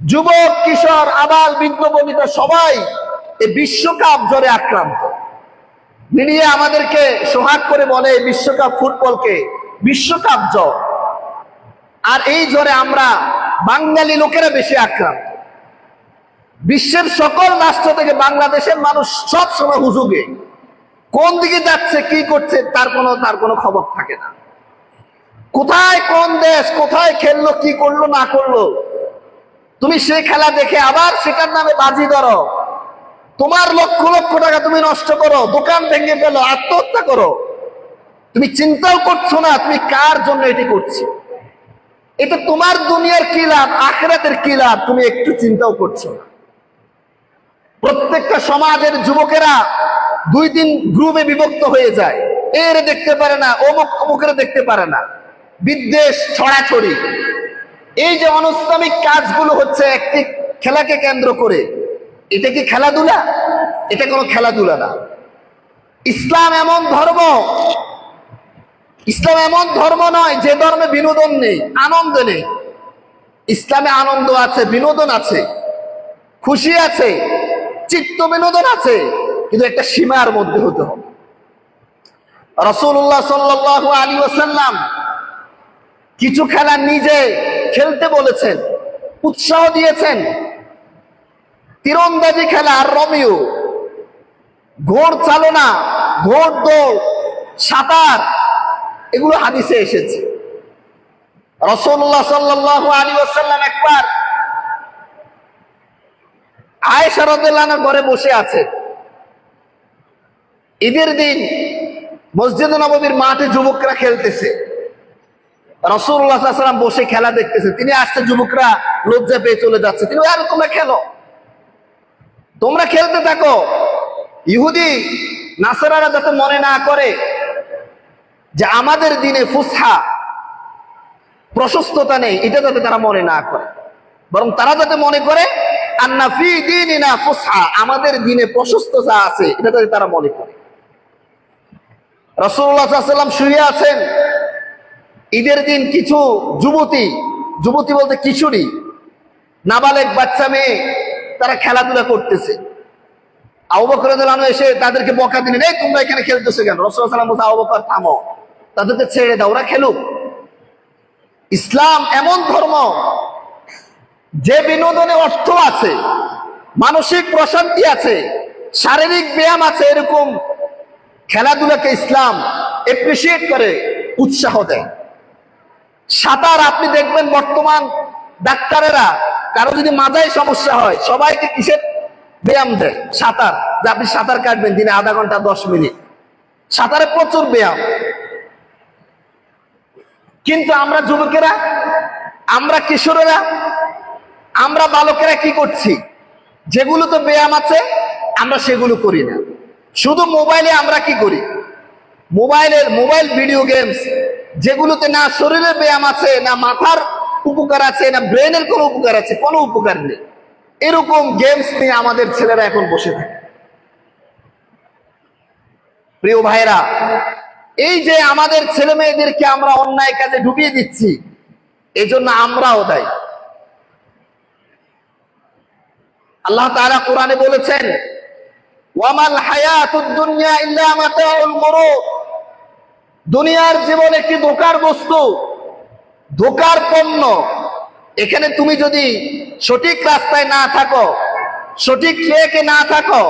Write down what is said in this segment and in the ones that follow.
যুবক, কিশোর, আবাল, বৃদ্ধ, বনিতা সবাই এই বিশ্বকাপ জ্বরে আক্রান্ত। মিডিয়া আমাদেরকে সোহাগ করে বলে বিশ্বকাপ ফুটবলকে বিশ্বকাপ জ্বর, আর এই জ্বরে আমরা বাঙালি লোকেরা বেশি আক্রান্ত। বিশ্বের সকল রাষ্ট্র থেকে বাংলাদেশের মানুষ সব সময় হুজুগে, কোন দিকে যাচ্ছে কি করছে তার কোনো খবর থাকে না। কোথায় কোন দেশ কোথায় খেললো কি করলো না করলো, তুমি সেই খেলা দেখে আবার সেটার নামে বাজি ধরো, তোমার লক্ষ লক্ষ টাকা তুমি নষ্ট করো, দোকান ভেঙে ফেলো, আত্মহত্যা করো। তুমি চিন্তাও করছো না তুমি কার জন্য এটি করছো। এটা তোমার দুনিয়ার কি লাভ, আখিরাতের কি লাভ, তুমি একটু চিন্তাও করছো না। প্রত্যেকটা সমাজের যুবকেরা দুই তিন গ্রুপে বিভক্ত হয়ে যায়। এর দেখতে পারে না, অমুকের দেখতে পারে না, বিদ্বেষ ছড়াছড়ি। এই যে অনৈসলামিক কাজগুলো হচ্ছে একটি খেলাকে কেন্দ্র করে, এটা কি খেলাধুলা? এটা কোনো খেলাধুলা না। ইসলাম এমন ধর্ম নয় যে ধর্মে বিনোদন নেই, আনন্দ নেই। ইসলামে আনন্দ আছে, বিনোদন আছে, খুশি আছে, চিত্ত বিনোদন আছে, কিন্তু একটা সীমার মধ্যে হতে হবে। রাসূলুল্লাহ সাল্লাল্লাহু আলাইহি ওয়াসাল্লাম কিছু খেলা নিজে খেলতে বলেছেন, উৎসাহ দিয়েছেন। তীরন্দাজি খেলা আর রমিও, ঘোড় চালনা, ঘোড় দৌড়, সাঁতার, এগুলো হাদিসে এসেছে। রাসূলুল্লাহ সাল্লাল্লাহু আলাইহি ওয়াসাল্লাম একবার আয়েশা রাদিয়াল্লাহু আনহার ঘরে বসে আছেন। ঈদের দিন মসজিদে নববীর মাঠে যুবকরা খেলতেছে, রাসূলুল্লাহ সাল্লাল্লাহু আলাইহি ওয়াসাল্লাম বসে খেলা দেখতেছে। তিনি আসছে, যুবকরা লজ্জা পেয়ে চলে যাচ্ছে। তিনি আর তোমরা খেলো, তোমরা খেলতে থাকো। ইহুদি নাসারারা যাতে মনে না করে যে আমাদের দিনে ফুসহা প্রশস্ততা নেই, এটা যাতে তারা মনে না করে, বরং তারা যাতে মনে করে আন্না ফি দীনিনা ফুসহা, আমাদের দিনে প্রশস্ততা আছে, এটা যাতে তারা মনে করে। রাসূলুল্লাহ সাল্লাল্লাহু আলাইহি ওয়াসাল্লাম শুয়ে আছেন। ঈদের দিন কিছু যুবতী বলতে কিশোরী, নাবালেগ বাচ্চা মেয়ে, তারা খেলাধুলা করতেছে। আবু বকর রাদিয়াল্লাহু আনহু এসে তাদেরকে বকা দিলেন, এই তোমরা এখানে খেলতেছো কেন? রাসূলুল্লাহ সাল্লাল্লাহু আলাইহি ওয়াসাল্লাম বললেন, আবু বকর থামো, তাদেরকে ছেড়ে দাও, ওরা খেলুক। ইসলাম এমন ধর্ম যে বিনোদনে অর্থ আছে, মানসিক প্রশান্তি আছে, শারীরিক ব্যায়াম আছে। এরকম খেলাধুলাকে ইসলাম এপ্রিসিয়েট করে, উৎসাহ দেয়। সাঁতার আপনি দেখবেন বর্তমান ডাক্তারেরা কারো যদি মাথায় সমস্যা হয় সবাইকে কিসের ব্যায়াম দেয়? সাঁতার। যে আপনি সাঁতার কাটবেন দিনে আধা ঘন্টা 10 মিনিট, সাঁতারে প্রচুর ব্যায়াম। কিন্তু আমরা যুবকেরা, আমরা কিশোরেরা, আমরা বালকেরা কি করছি? যেগুলো তো ব্যায়াম আছে আমরা সেগুলো করি না। শুধু মোবাইলে আমরা কি করি? মোবাইল ভিডিও গেমস, যেগুলোতে না শরীরের ব্যায়াম আছে, না মাথার উপকার আছে, না ব্রেনের কোনো উপকার আছে, কোনো উপকার নেই। এরকম গেমস নিয়ে আমাদের ছেলেরা এখন বসে থাকে। প্রিয় ভাইরা, এই যে আমাদের ছেলে মেয়েদেরকে আমরা অন্যায় কাজে ডুবিয়ে দিচ্ছি, এজন্য আমরাও দায়ী। আল্লাহ তাআলা কোরআনে বলেছেন, ওয়ামাল হায়াতুদ দুনিয়া ইল্লা মাতাউল গুরুর, দুনিয়ার জীবন একটি ধোঁকার বস্তু, ধোঁকার পণ্য। এখানে তুমি যদি সঠিক রাস্তায় না থাকো, সঠিক ট্র্যাকে না থাকো,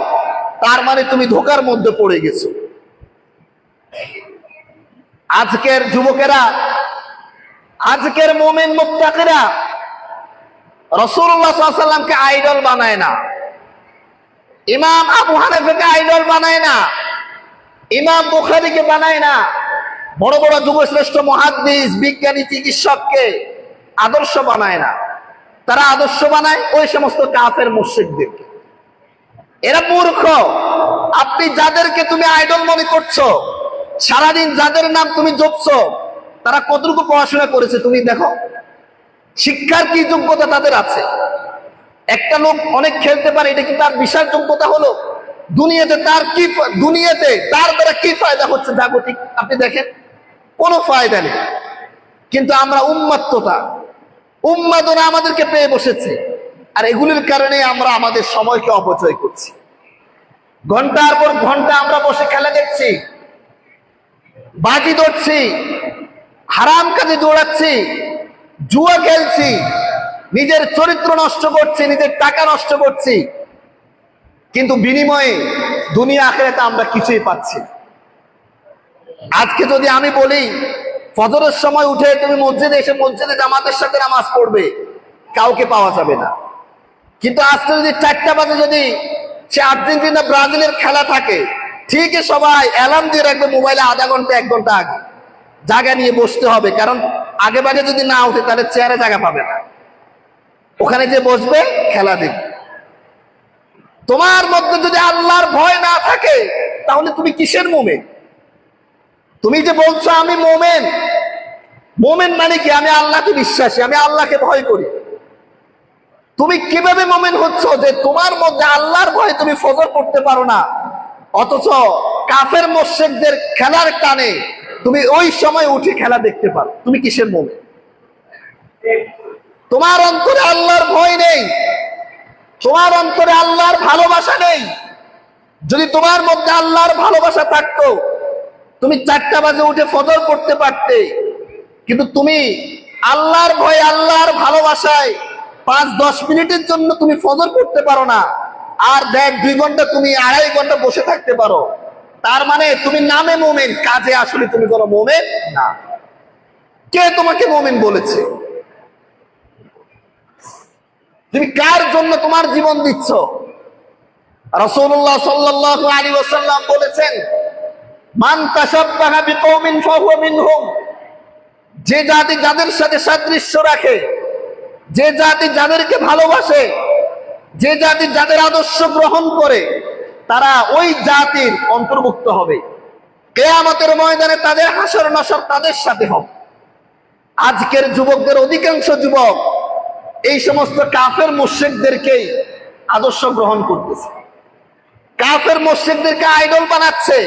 তার মানে তুমি ধোঁকার মধ্যে পড়ে গেছো। আজকের যুবকেরা, আজকের মুমিন মুত্তাকিরা রাসূলুল্লাহ সাল্লাল্লাহু আলাইহি ওয়াসাল্লামকে আইডল বানায় না, ইমাম আবু হানিফাকে আইডল বানায় না, ইমাম বুখারীকে বানায় না, বড় বড় যুগশ্রেষ্ঠ মুহাদ্দিস, বিজ্ঞানী, চিকিৎসককে আদর্শ বানায় না। তারা আদর্শ বানায় ওই সমস্ত কাফের মুশরিকদেরকে। এরা মূর্খ। আপনি যাদেরকে তুমি আইডল মনে করছো, সারাদিন যাদের নাম তুমি জপছো, তারা কতটুকু পড়াশোনা করেছে তুমি দেখো, শিক্ষার কি যোগ্যতা তাদের আছে? একটা লোক অনেক খেলতে পারে, এটা কি তার বিশাল যোগ্যতা হলো? দুনিয়াতে তার দ্বারা কি ফায়দা হচ্ছে জাগতিক? আপনি দেখেন, কোনো ফায়দা নেই। কিন্তু আমরা উন্মাদনা আমাদেরকে পেয়ে বসেছে। আর এগুলির কারণে আমরা আমাদের সময়কে অপচয় করছি। ঘন্টার পর ঘন্টা আমরা বসে খেলা দেখছি, বাজি ধরছি, হারাম কাজে দৌড়াচ্ছি, জুয়া খেলছি, নিজের চরিত্র নষ্ট করছি, নিজের টাকা নষ্ট করছি, কিন্তু বিনিময়ে দুনিয়া আখিরাতে আমরা কিছুই পাচ্ছি না। আজকে যদি আমি বলি ফজরের সময় উঠে তুমি মসজিদে এসে মসজিদে জামাতের সাথে নামাজ পড়বে, কাউকে পাওয়া যাবে না। কিন্তু আজকে যদি 4টা বাজে যদি সে আর্জেন্টিনা ব্রাজিলের খেলা থাকে, ঠিকই সবাই অ্যালার্ম দিয়ে রাখবে মোবাইলে, আধা ঘন্টা 1 ঘন্টা আগে জায়গা নিয়ে বসতে হবে, কারণ আগে ভাগে যদি না উঠে তাহলে চেয়ারে জায়গা পাবে না, ওখানে যে বসবে খেলা দেখবে। তোমার মধ্যে যদি আল্লাহর ভয় না থাকে তাহলে তুমি কিসের মুমিন? তুমি যে বলছো আমি মুমিন, মুমিন মানে কি? আমি আল্লাহকে বিশ্বাসী, আমি আল্লাহকে ভয় করি। তুমি কিভাবে মুমিন হচ্ছ যে তোমার মধ্যে আল্লাহর ভয় তুমি ফজর পড়তে পারো না, অথচ কাফের মুশরিকদের খেলার টানে তুমি ওই সময় উঠে খেলা দেখতে পারো? তুমি কিসের মুমিন? তোমার অন্তরে আল্লাহর ভয় নেই, তোমার অন্তরে আল্লাহর ভালোবাসা নেই। যদি তোমার মধ্যে আল্লাহর ভালোবাসা থাকতো তুমি 4টা বাজে উঠে ফজর পড়তে পারতে, কিন্তু তুমি আল্লাহর ভয় আল্লাহর ভালোবাসায় 5-10 মিনিটের জন্য তুমি ফজর পড়তে পারো না, আর দেখ 2 ঘন্টা তুমি 2.5 ঘন্টা বসে থাকতে পারো। তার মানে তুমি নামে মুমিন, কাজে আসলে তুমি কোনো মুমিন না। কে তোমাকে মুমিন বলেছে? তুমি কার জন্য তোমার জীবন দিচ্ছ? রাসূলুল্লাহ সাল্লাল্লাহু আলাইহি ওয়াসাল্লাম বলেছেন, মান তাশাব্বাহা বিকওমিন ফাহুয়া মিনহুম। যে জাতি যাদের সাথে সাদৃশ্য রাখে, যে জাতি যাদেরকে ভালোবাসে, যে জাতি যাদের আদর্শ গ্রহণ করে, তারা ওই জাতির অন্তর্ভুক্ত হবে। কিয়ামতের ময়দানে তাদের হাসর নাসর তাদের সাথে হবে। আজকের যুবকদের অধিকাংশ যুবক এই সমস্ত কাফের মুশরিকদেরকেই আদর্শ গ্রহণ করতেছে, কাফের মুশরিকদেরকে আইডল বানাচ্ছে,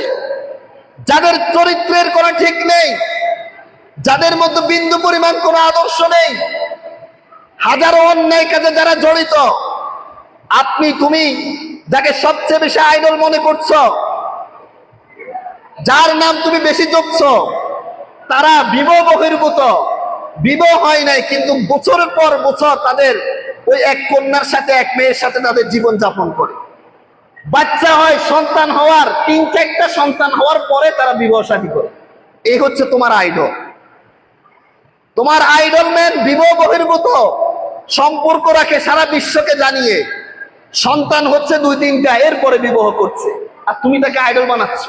যাদের চরিত্রের কোনো ঠিক নেই, যাদের মধ্যে বিন্দু পরিমাণ কোনো আদর্শ নেই, হাজারো অন্যায় কাজে যারা জড়িত। আপনি তুমি যাকে সবচেয়ে বেশি আইডল মনে করছো, যার নাম তুমি বেশি জপছো, তারা বিবাহ বহির্ভূত, বিবাহ হয় নাই, কিন্তু বছরের পর বছর তাদের ওই এক কন্যার সাথে এক মেয়ের সাথে তাদের জীবন যাপন করে। বাচ্চা হয়, সন্তান হওয়ার 3-4টা সন্তান হওয়ার পরে তারা বিবাহ শাদী করে। এই হচ্ছে তোমার আইডল। তোমার আইডল ম্যান বিবাহ বহির্ভূত সম্পর্ক রাখে সারা বিশ্বকে জানিয়ে, সন্তান হচ্ছে 2-3টা, এরপরে বিবাহ করছে, আর তুমি তাকে আইডল বানাচ্ছ।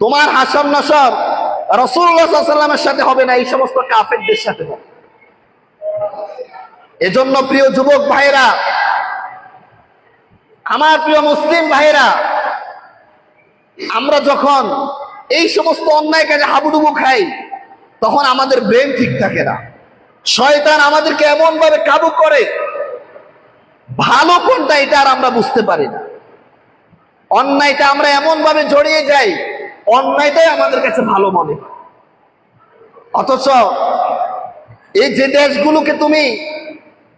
তোমার হাসর নাসর রাসূলুল্লাহ সাল্লাল্লাহু আলাইহি ওয়াসাল্লামের সাথে হবে না, এই সমস্ত কাফেরদের সাথে হবে। এজন্য প্রিয় যুবক ভাইরা, আমার প্রিয় মুসলিম ভাইরা, আমরা যখন এই সমস্ত অন্যায় কাজে হাবুডুবু খাই, তখন আমাদের ব্রেন ঠিক থাকে না। শয়তান আমাদেরকে এমন ভাবে কাবু করে, ভালো কোনটা এটা আর আমরা বুঝতে পারি না। অন্যায়টা আমরা এমন ভাবে জড়িয়ে যাই, অন্যায়টাই আমাদের কাছে ভালো মনে হয়। অথচ এই যে দেশগুলোকে তুমি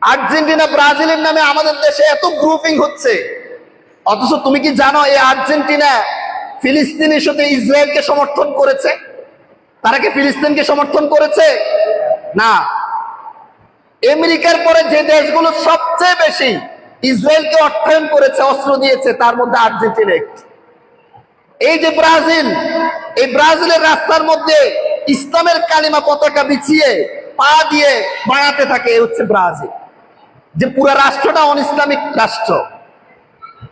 আর্জেন্টিনা ব্রাজিলের নামে আমাদের দেশে এত গ্রুপিং হচ্ছে, অথচ তুমি কি জানো এই আর্জেন্টিনা ফিলিস্তিনের সাথে ইসরায়েলকে সমর্থন করেছে? তারা কি ফিলিস্তিনকে সমর্থন করেছে? না। আমেরিকার পরে যে দেশগুলো সবচেয়ে বেশি ইসরায়েলকে অর্থায়ন করেছে, অস্ত্র দিয়েছে, তার মধ্যে আর্জেন্টিনা একটি। এই যে ব্রাজিল, এই ব্রাজিলের রাস্তার মধ্যে ইসলামের কালিমা পতাকা বিছিয়ে পা দিয়ে বাড়াতে থাকে, এই হচ্ছে ব্রাজিল। যে পুরো রাষ্ট্রটা অনইসলামিক রাষ্ট্র,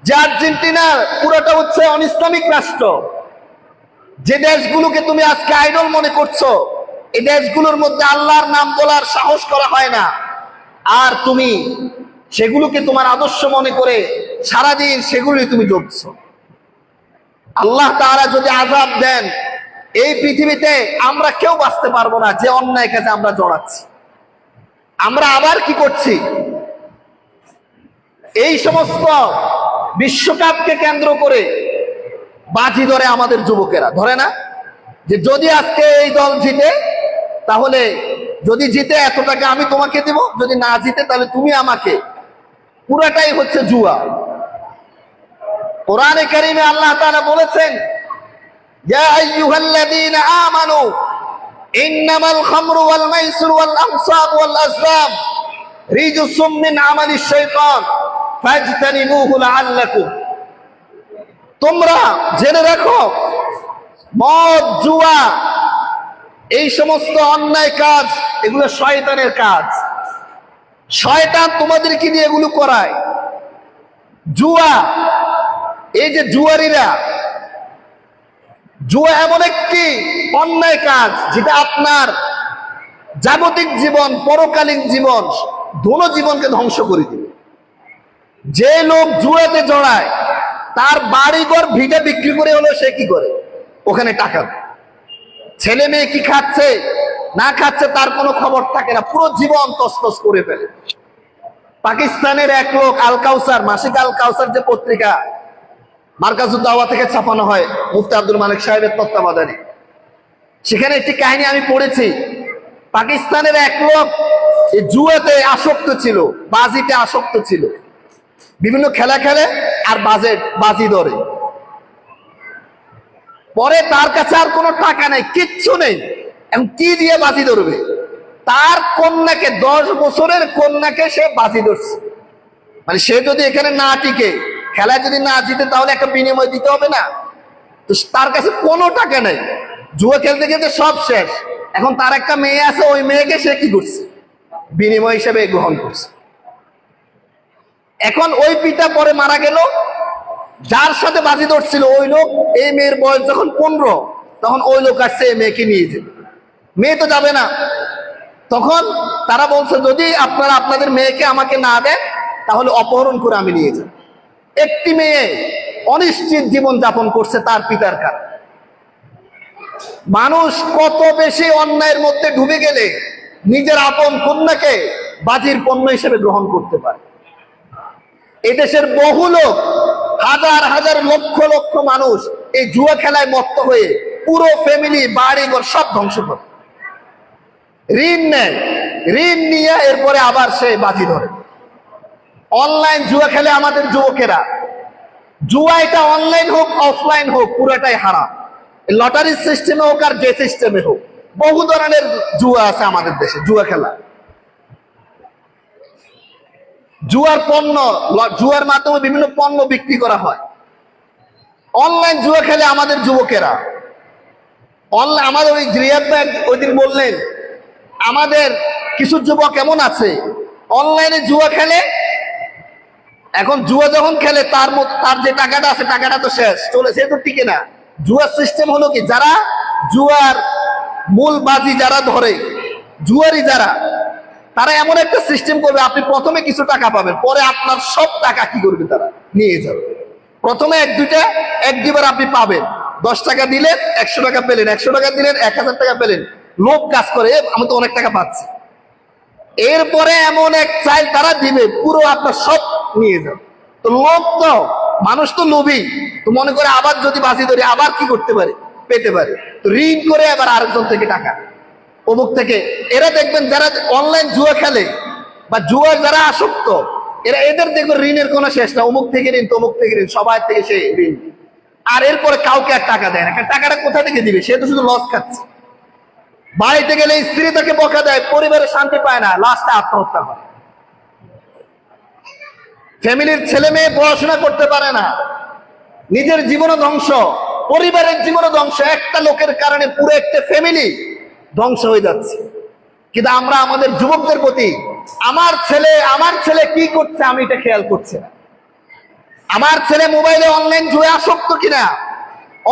যে আর্জেন্টিনা পুরোটা হচ্ছে অনইসলামিক রাষ্ট্র। যে দেশগুলোকে তুমি আজকে আইডল মনে করছো, এই দেশগুলোর মধ্যে আল্লাহর নাম বলার সাহস করা হয় না, আর তুমি সেগুলোকে তোমার আদর্শ মনে করে সারাদিন সেগুলোই তুমি জপছো। আল্লাহ তাআলা যদি আযাব দেন, এই পৃথিবীতে আমরা কেউ বাঁচতে পারবো না। যে অন্যায় কাজে আমরা জড়াচ্ছি, আমরা আবার কি করছি? এই সমস্ত বিশ্বকাপকে কেন্দ্র করে বাজি ধরে আমাদের যুবকেরা, ধরে না যে যদি আজকে এই দল জিতে, তাহলে যদি জিতে এত টাকা আমি তোমাকে দেব, যদি না জিতে তাহলে তুমি আমাকে পুরাটাই হচ্ছে জুয়া। কোরআনে কারীমে আল্লাহ তাআলা বলেছেন, ইয়া আইয়ুহাল্লাযীনা আমানু ইন্নামাল খামরু ওয়াল মাইসিরু ওয়াল আনসাব ওয়াল আজলাম রিজসুম মিন আমালিশ শাইতান ফাজতানিবুহু লাআল্লাকুম। তোমরা জেনে রাখো, মদ, জুয়া, এই সমস্ত অন্যায় কাজ এগুলো শয়তানের কাজ। শয়তান তোমাদেরকে দিয়ে এগুলো করায়। জুয়া, এই যে জুয়ারিরা, জুয়া এমন একটি অন্যায় কাজ যেটা আপনার জাগতিক জীবন, পরকালীন জীবন, দোনো জীবনকে ধ্বংস করে দিবে। যে লোক জুয়াতে জড়ায় তার বাড়িঘর ভিটে বিক্রি করে হলো সে কি করে, ওখানে টাকা। ছেলে মেয়ে কি খাচ্ছে না খাচ্ছে তার কোনো খবর থাকে না, পুরো জীবন তছনছ করে ফেলে। পাকিস্তানের এক লোক আল কাউসার, মাসিক আল কাউসার যে পত্রিকা মার্কাজুদ দাওয়া থেকে ছাপানো হয় মুফতি আব্দুল মালিক সাহেবের তত্ত্বাবধানে, সেখানে একটি কাহিনী আমি পড়েছি। পাকিস্তানের এক লোক জুয়াতে আসক্ত ছিল, বাজিতে আসক্ত ছিল, বিভিন্ন খেলা খেলে আর বাজি ধরে। পরে তার কাছে আর কোনো টাকা নেই, কিচ্ছু নেই, এবং কি দিয়ে বাজি ধরবে? তার কন্যাকে, 10 বছরের কন্যাকে সে বাজি ধরছে। মানে সে যদি এখানে না টিকে, খেলায় যদি না জিতে, তাহলে একটা বিনিময় দিতে হবে না? তো তার কাছে কোনো টাকা নেই, জুয়া খেলতে খেলতে সব শেষ। এখন তার একটা মেয়ে আছে, ওই মেয়েকে সে কি করছে, বিনিময় হিসেবে গ্রহণ করছে। এখন ওই পিতা পরে মারা গেল, যার সাথে বাজি ধরছিল ওই লোক, এই মেয়ের বয়স যখন 15, তখন ওই লোক আসছে এই মেয়েকে নিয়ে যাবে। মেয়ে তো যাবে না। তখন তারা বলছে, যদি আপনারা আপনাদের মেয়েকে আমাকে না দেন তাহলে অপহরণ করে আমি নিয়ে যাব। একটি মেয়ে অনিশ্চিত জীবন যাপন করছে তার পিতার কারণে। মানুষ কত বেশি অন্যায়ের মধ্যে ডুবে গেলে নিজের আপন কন্যাকে বাজির পণ্য হিসেবে গ্রহণ করতে পারে। এদেশের বহু লোক, হাজার হাজার লক্ষ লক্ষ মানুষ এই জুয়া খেলায় মত্ত হয়ে পুরো ফ্যামিলি, বাড়িঘর সব ধ্বংস করে। ঋণ নেয়, ঋণ নিয়ে এরপরে আবার সে বাজি ধরে। অনলাইন জুয়া খেলে আমাদের যুবকেরা। জুয়া এটা অনলাইন হোক অফলাইন হোক পুরোটাই হারাম। লটারির সিস্টেমে হোক আর যে সিস্টেমে হোক, বহু ধরনের জুয়া আছে আমাদের দেশে। জুয়া খেলা, জুয়ার পণ্য, জুয়ার মাধ্যমে বিভিন্ন পণ্য বিক্রি করা হয়। অনলাইন জুয়া খেলে আমাদের যুবকেরা। আমাদের ওই রিয়াদ ভাই ওই দিন বললেন, আমাদের কিছু যুবক এমন আছে অনলাইনে জুয়া খেলে। এখন জুয়া যখন খেলে তার যে টাকাটা আছে, টাকাটা তো শেষ, চলে, সে তো টিকে না। জুয়ার সিস্টেম হলো কি, যারা জুয়ার মূল বাজি যারা ধরে, জুয়ারি যারা, তারা এমন একটা সিস্টেম করবে, আপনি প্রথমে কিছু টাকা পাবেন, পরে আপনার সব টাকা কি করবে তারা নিয়ে যাবে। প্রথমে এক দুইবার আপনি পাবেন, 10 টাকা দিলেন 100 টাকা পেলেন, 100 টাকা দিলেন 1000 টাকা পেলেন। লোক কাজ করে, আমি তো অনেক টাকা পাচ্ছি। এরপরে এমন এক চাল তারা দিবে, পুরো আপনার সব নিয়ে যাবে। তো লোক তো, মানুষ তো লোভী, তো মনে করে আবার যদি বাজি ধরে আবার কি করতে পারে, পেতে পারে। তো ঋণ করে আবার আরেকজন থেকে টাকা, অমুক থেকে। এরা দেখবেন যারা অনলাইন জুয়া খেলে বা জুয়া যারা আসক্ত, এদের দেখবেন ঋণের কোনো শেষ না। অমুক থেকে ঋণ, তমুক থেকে ঋণ, সবাই থেকে সে ঋণ। আর এরপরে কাউকে আর টাকা দেয় না। টাকাটা কোথা থেকে দিবে? সে তো শুধু লস খাচ্ছে। বাড়িতে গেলে স্ত্রী তাকে বকা দেয়, পরিবারে শান্তি পায় না, লাস্টে আত্মহত্যা করে। ফ্যামিলির ছেলে মেয়ে পড়াশোনা করতে পারে না, নিজের জীবনও ধ্বংস, পরিবারের জীবনও ধ্বংস। একটা লোকের কারণে পুরো একটা ফ্যামিলি ধ্বংস হয়ে যাচ্ছে। কিন্তু আমরা আমাদের যুবকদের প্রতি, আমার ছেলে কি করছে আমি এটা খেয়াল করছি না। আমার ছেলে মোবাইলে অনলাইন জুয়ে আসক্ত কিনা,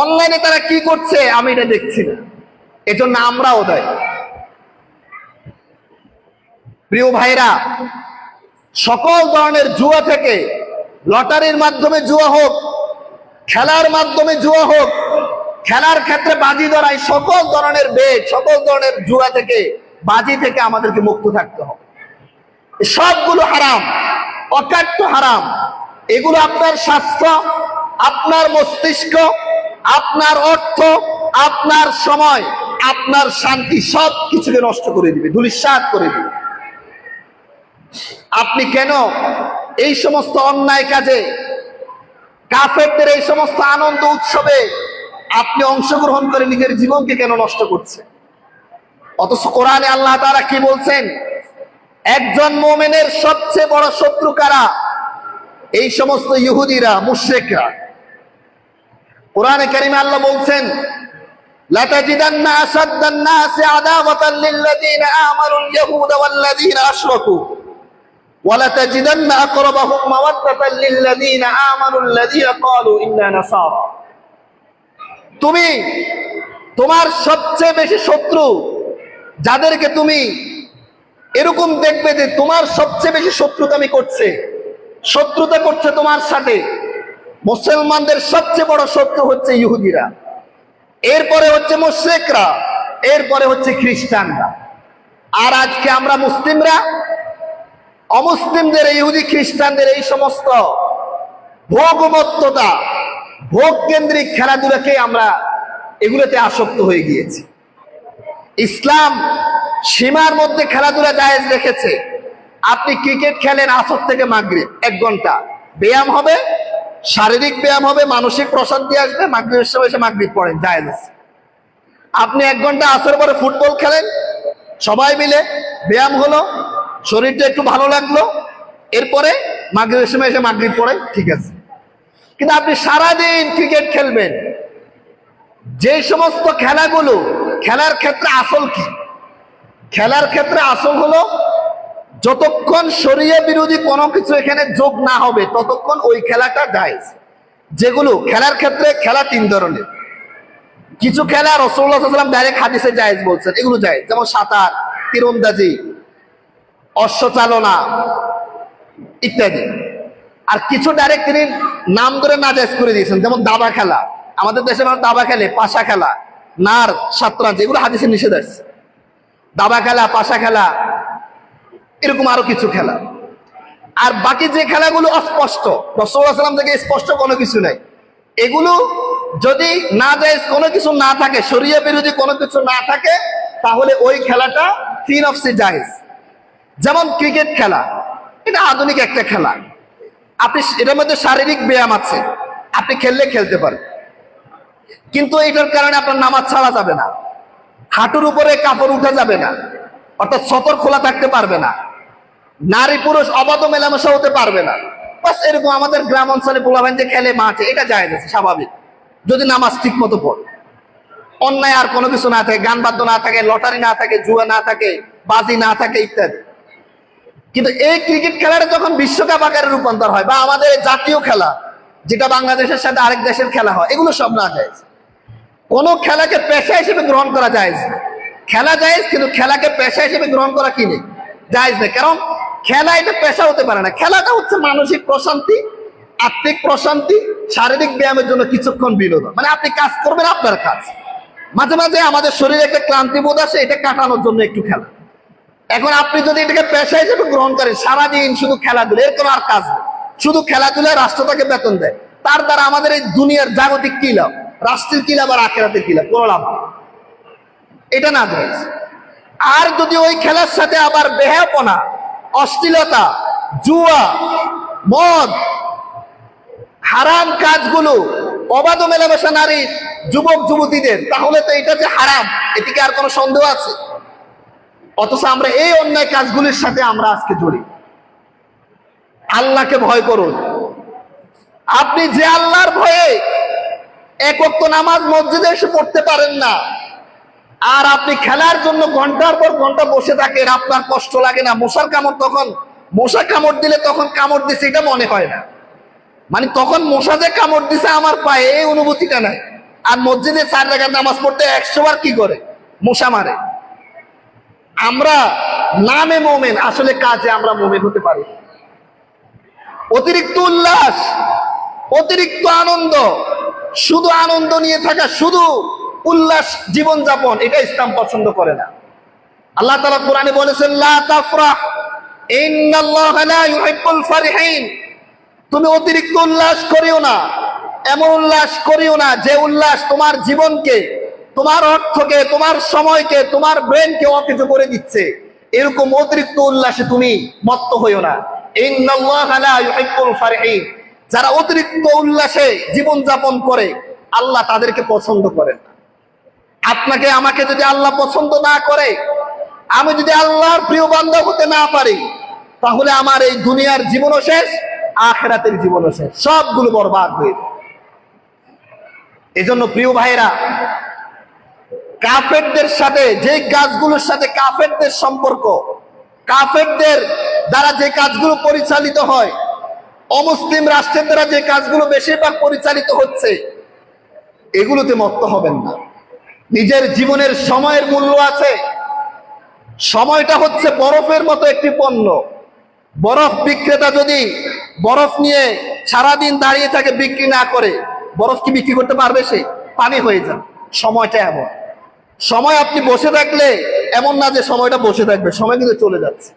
অনলাইনে তারা কি করছে আমি এটা দেখছি না। এজন্য আমরাও দায়ী। প্রিয় ভাইরা, সকল ধরনের জুয়া থেকে, লটারির মাধ্যমে জুয়া হোক, খেলার মাধ্যমে জুয়া হোক, খেলার ক্ষেত্রে বাজি ধরাই, সকল ধরনের বেট, সকল ধরনের জুয়া থেকে, বাজি থেকে আমাদেরকে মুক্ত থাকতে হবে। সবগুলো হারাম, অকাট্য হারাম। এগুলো আপনার স্বাস্থ্য, আপনার মস্তিষ্ক, আপনার অর্থ, আপনার সময়, আপনার শান্তি সব কিছুকে নষ্ট করে দিবে, ধূলিসাৎ করে দিবে। আপনি কেন এই সমস্ত অন্যায় কাজে, কাফেরদের এই সমস্ত আনন্দ উৎসবে আপনি অংশগ্রহণ করে নিজের জীবনকে কেন নষ্ট করছেন? অথচ কোরআনে আল্লাহ তাআলা কি বলছেন? একজন মুমিনের সবচেয়ে বড় শত্রু কারা? এই সমস্ত ইহুদিরা, মুশরিকরা। কোরআনে কারিমে আল্লাহ বলছেন, লাতাজিদান্না আশাদ্দান নাসি আদাওয়াতান লিল্লাযীনা আমানুল ইয়াহুদা ওয়াল্লাযীনা আশরাকু ওয়া লাতাজিদান্না আকরাবাহুম মাওয়াদ্দাতান লিল্লাযীনা আমানুল্লাযীনা ক্বালু ইন্না নাসারা। তুমি তোমার সবচেয়ে বেশি শত্রু যাদেরকে তুমি এরকম দেখবে যে তোমার সবচেয়ে বেশি শত্রুতামি করছে, শত্রুতা করছে তোমার সাথে, মুসলমানদের সবচেয়ে বড় শত্রু হচ্ছে ইহুদিরা, এরপরে হচ্ছে মুশরিকরা, এরপরে হচ্ছে খ্রিস্টানরা। আর আজকে আমরা মুসলিমরা অমুসলিমদের, ইহুদি খ্রিস্টানদের এই সমস্ত ভোগমত্ততা, ভোগ কেন্দ্রিক খেলাধুলাকে আমরা এগুলোতে আসক্ত হয়ে গিয়েছি। ইসলাম সীমার মধ্যে খেলাধুলা জায়েজ রেখেছে। আপনি ক্রিকেট খেলেন আসর থেকে মাগরিব 1 ঘন্টা, ব্যায়াম হবে, শারীরিক ব্যায়াম হবে, মানসিক প্রশান্তি আসবে, মাগরিবের সময় এসে মাগরিব পড়েন, জায়েজ আছে। আপনি 1 ঘন্টা আসর পরে ফুটবল খেলেন, সবাই মিলে ব্যায়াম হলো, শরীরটা একটু ভালো লাগলো, এরপরে মাগরিবের সময় এসে মাগরিব পড়েন, ঠিক আছে। কিন্তু আপনি সারাদিন ক্রিকেট খেলবেন, যে সমস্ত খেলাগুলো, খেলার ক্ষেত্রে আসল কি? খেলার ক্ষেত্রে আসল হলো যতক্ষণ শরীয়ত বিরোধী কোনো কিছু এখানে যোগ না হবে ততক্ষণ ওই খেলাটা জায়েজ। যেগুলো খেলার ক্ষেত্রে, খেলা 3 ধরনের। কিছু খেলা রাসূলুল্লাহ সাল্লাল্লাহু আলাইহি ওয়াসাল্লাম ডাইরেক্ট হাদিসে জায়েজ বলছেন, এগুলো জায়েজ, যেমন সাঁতার, তীরন্দাজি, অশ্বচালনা ইত্যাদি। আর কিছু ডাইরেক্ট তিনি নাম ধরে নাজায়েজ করে দিয়েছেন, যেমন দাবা খেলা। আমাদের দেশে মানুষ দাবা খেলে, পাশা খেলা, নার, শতরঞ্জ, এগুলো হাদিসে নিষেধ আছে। দাবা খেলা, পাশা খেলা, এরকম আরো কিছু খেলা। আর বাকি যে খেলাগুলো অস্পষ্ট, রাসূলুল্লাহ সাল্লাল্লাহু আলাইহি ওয়াসাল্লাম থেকে স্পষ্ট কোনো কিছু নাই, এগুলো যদি না জায়েজ কোনো কিছু না থাকে, শরীয়ত বিরোধী কোনো কিছু না থাকে, তাহলে ওই খেলাটা ফি নফসি জায়েজ। যেমন ক্রিকেট খেলা, এটা আধুনিক একটা খেলা, আপনি এটার মধ্যে শারীরিক ব্যায়াম আছে, আপনি খেললে খেলতে পারেন, কিন্তু এটার কারণে আপনার নামাজ ছাড়া যাবে না, হাঁটুর উপরে কাপড় উঠা যাবে না, অর্থাৎ সতর খোলা থাকতে পারবে না, নারী পুরুষ অবাধ মেলামেশা হতে পারবে না। বাস এরকম আমাদের গ্রাম অঞ্চলে পোলাপান যে খেলে মাঠে, এটা জায়েজ আছে, স্বাভাবিক, যদি নামাজ ঠিক মতো পড়ে, অন্যায় আর কোনো কিছু না থাকে, গান বাদ্য না থাকে, লটারি না থাকে, জুয়া না থাকে, বাজি না থাকে ইত্যাদি। কিন্তু এই ক্রিকেট খেলাটা যখন বিশ্বকাপ আকারে রূপান্তর হয়, বা আমাদের জাতীয় খেলা যেটা বাংলাদেশের সাথে আরেক দেশের খেলা হয়, এগুলো সব না জায়েজ। কোন খেলাকে পেশা হিসেবে গ্রহণ করা জায়েজ না। খেলা জায়েজ, কিন্তু খেলাকে পেশা হিসেবে গ্রহণ করা কি নেই, জায়েজ নেই। কারণ খেলা এটা পেশা হতে পারে না। খেলাটা হচ্ছে মানসিক প্রশান্তি, আত্মিক প্রশান্তি, শারীরিক ব্যায়ামের জন্য কিছুক্ষণ বিনোদন। মানে আপনি কাজ করবেন, আপনার কাজ, মাঝে মাঝে আমাদের শরীরে একটা ক্লান্তি বোধ আসে, এটা কাটানোর জন্য একটু খেলা। এখন আপনি যদি এটাকে পেশা হিসেবে গ্রহণ করেন, সারাদিন শুধু খেলাধুলা, এর কোনো আর কাজ নেই, শুধু খেলাধুলায় রাষ্ট্র তাকে বেতন দেয়, তার দ্বারা আমাদের এই দুনিয়ার জাগতিক কি লাভ, রাষ্ট্রের কি লাভ আর আখিরাতের কি লাভ, কোনো লাভ নেই, এটা না জায়েজ। আর যদি ওই খেলার সাথে আবার বেহায়াপনা, অশ্লীলতা, জুয়া, মদ, হারাম কাজগুলো, অবাধ মেলামেশা নারী, যুবক যুবতীদের, তাহলে তো এটা যে হারাম, এটিকে আর কোনো সন্দেহ আছে? অথচ আমরা এই অন্যায় কাজগুলির সাথে আমরা আজকে জড়িত। আল্লাহকে ভয় করুন। আপনি যে আল্লাহর ভয়ে এক ওয়াক্ত নামাজ মসজিদে এসে পড়তে পারেন না, আর আপনি খেলার জন্য ঘন্টার পর ঘন্টা বসে থাকেন, আপনার কষ্ট লাগে না? মশার কামড়, তখন মশা কামড় দিলে তখন কামড় দিছে এটা মনে হয় না, মানে তখন মশা যে কামড় দিছে আমার পায়ে, এই অনুভূতিটা নাই। আর মসজিদে 4 রাকাত নামাজ পড়তে 100 বার কি করে মশা মারে। আমরা নামে মুমিন, আসলে কাজে আমরা মুমিন হতে পারি। অতিরিক্ত উল্লাস, অতিরিক্ত আনন্দ, শুধু আনন্দ নিয়ে থাকা, শুধু উল্লাস জীবনযাপন, এটা ইসলাম পছন্দ করে না। আল্লাহ তাআলা কোরআনে বলেছেন, লা তাফরাহ ইন্নাল্লাহা লা ইউহিব্বুল ফারিহিন। তুমি অতিরিক্ত উল্লাস করিও না, এমন উল্লাস করিও না যে উল্লাস তোমার জীবনকে, তোমার অর্থকে, তোমার সময়কে, তোমার ব্রেনকে অকেজো করে দিচ্ছে। এরকম অতিরিক্ত উল্লাসে তুমি মত্ত হইও না। ইন্নাল্লাহা লা ইউহিব্বুল ফারিহিন, যারা অতিরিক্ত উল্লাসে জীবন যাপন করে আল্লাহ তাদেরকে পছন্দ করেন না। আপনাকে আমাকে যদি আল্লাহ পছন্দ না করে, আমি যদি আল্লাহর প্রিয় বান্দা হতে না পারি, তাহলে আমার এই দুনিয়ার জীবনও শেষ, আখিরাতের জীবনও শেষ, সবগুলো বরবাদ হয়ে যাবে। এজন্য প্রিয় ভাইরা, কাফেরদের সাথে যে কাজগুলোর সাথে কাফেরদের সম্পর্ক, কাফেরদের দ্বারা যে কাজগুলো পরিচালিত হয়, অমুসলিম রাষ্ট্রের দ্বারা যে কাজগুলো বেশিরভাগ পরিচালিত হচ্ছে, এগুলোতে মত্ত হবেন না। নিজের জীবনের সময়ের মূল্য আছে। সময়টা হচ্ছে বরফের মতো একটি পণ্য। বরফ বিক্রেতা যদি বরফ নিয়ে সারাদিন দাঁড়িয়ে থাকে, বিক্রি না করে, বরফ কি বিক্রি করতে পারবে? সে পানি হয়ে যাবে। সময়টা এমন। সময় আপনি বসে থাকলে এমন না যে সময়টা বসে থাকবে, সময় কিন্তু চলে যাচ্ছে।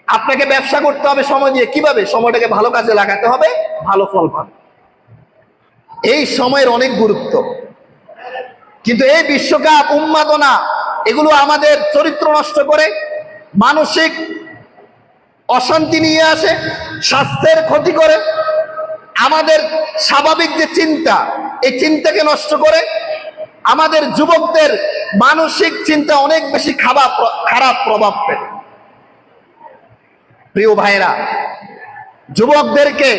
আপনাকে ব্যবসা করতে হবে সময় দিয়ে। কিভাবে? সময়টাকে ভালো কাজে লাগাতে হবে, ভালো ফল পাবে। এই সময়ের অনেক গুরুত্ব। কিন্তু এই বিশ্বকাপ, উন্মাদনা, এগুলো আমাদের চরিত্র নষ্ট করে, মানসিক অশান্তি নিয়ে আসে, স্বাস্থ্যের ক্ষতি করে, আমাদের স্বাভাবিক যে চিন্তা, এই চিন্তাকে নষ্ট করে, আমাদের যুবকদের মানসিক চিন্তা অনেক বেশি খারাপ প্রভাব ফেলে। প্রিয় ভাইরা, যুবকদেরকে,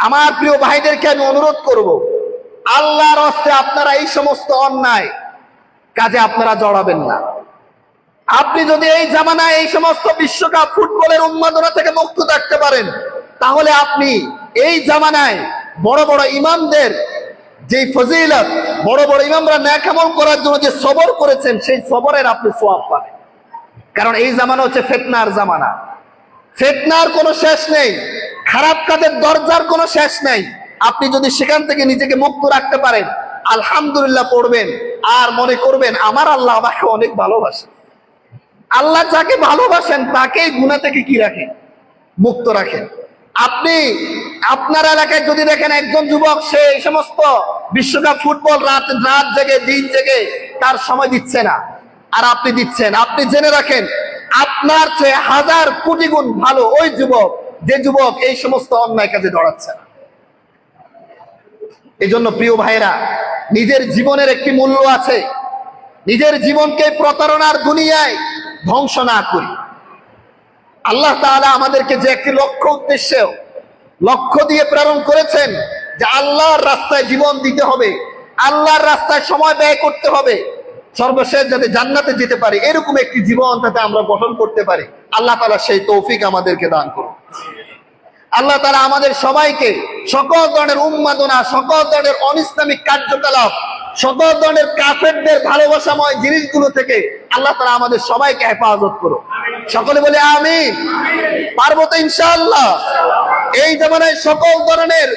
আমার প্রিয় ভাইদেরকে আমি অনুরোধ করব, আল্লাহর হস্তে আপনারা এই সমস্ত অন্যায় কাজে আপনারা জড়াবেন না। আপনি যদি এই জামানায় এই সমস্ত বিশ্বকাপ ফুটবলের উন্মাদনা থেকে মুক্ত থাকতে পারেন, তাহলে আপনি এই জামানায় বড় বড় ইমামদের যে ফজিলত, বড় বড় ইমামরা নেক আমল করার জন্য যে সবর করেছেন, সেই সবরের আপনি সওয়াব পাবেন। কারণ এই জামানা হচ্ছে ফিতনার জামানা। ফিতনার কোনো শেষ নেই, খারাপ কাজের দরজার কোনো শেষ নেই। আপনি যদি সেখান থেকে নিজেকে মুক্ত রাখতে পারেন, আলহামদুলিল্লাহ পড়বেন, আর মনে করবেন আমার আল্লাহ আমাকে অনেক ভালোবাসেন। আল্লাহ যাকে ভালোবাসেন তাকেই গুনাহ থেকে কি রাখেন? মুক্ত রাখেন। আপনি আপনার এলাকায় যদি দেখেন একজন যুবক, সে এই সমস্ত বিশ্বকাপ ফুটবল রাত জেগে দিন জেগে তার সময় দিচ্ছে না, আর আপনি দিচ্ছেন, আপনি জেনে রাখেন আপনার চেয়ে হাজার কোটি গুণ ভালো ওই যুবক, যে যুবক এই সমস্ত অন্যায় কাজে জড়াচ্ছে না। এই জন্য প্রিয় ভাইরা, নিজের জীবনের একটি মূল্য আছে। নিজের জীবনকে প্রতারণার দুনিয়ায় ধ্বংস না করি। আল্লাহ তাআলা আমাদেরকে যে একটি লক্ষ্য দিয়ে প্রেরণ করেছেন, যে আল্লাহর রাস্তায় জীবন দিতে হবে, আল্লাহর রাস্তায় সময় ব্যয় করতে হবে, সর্বশেষ যাতে জান্নাতে যেতে পারি, এরকম একটি জীবন যাতে আমরা গঠন করতে পারি, আল্লাহ তাআলা সেই তৌফিক আমাদেরকে দান করুন। আল্লাহ তাআলা আমাদের সবাইকে সকল ধরনের উন্মাদনা, সকল ধরনের অনিসলামিক কার্যকলাপ, সকল ধরনের কাফেরদের ভালোবাসাময় জিনিসগুলো থেকে আল্লাহ তাআলা আমাদের সবাইকে হেফাজত করুন। সকলে বলে আমিন। পারবো তো ইনশাআল্লাহ। এই জামানায় সকল ধরনের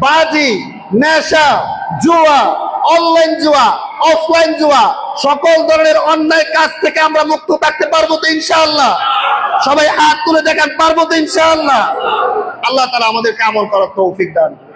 বাজি, নেশা, জুয়া, অনলাইন জুয়া, অফলাইন জুয়া, সকল ধরনের অন্যায় কাজ থেকে আমরা মুক্ত থাকতে পারবো তো ইনশাআল্লাহ। সবাই হাত তুলে দেখান, পারবো তো ইনশাআল্লাহ। আল্লাহ তাআলা আমাদেরকে আমল করার তৌফিক দান করুন।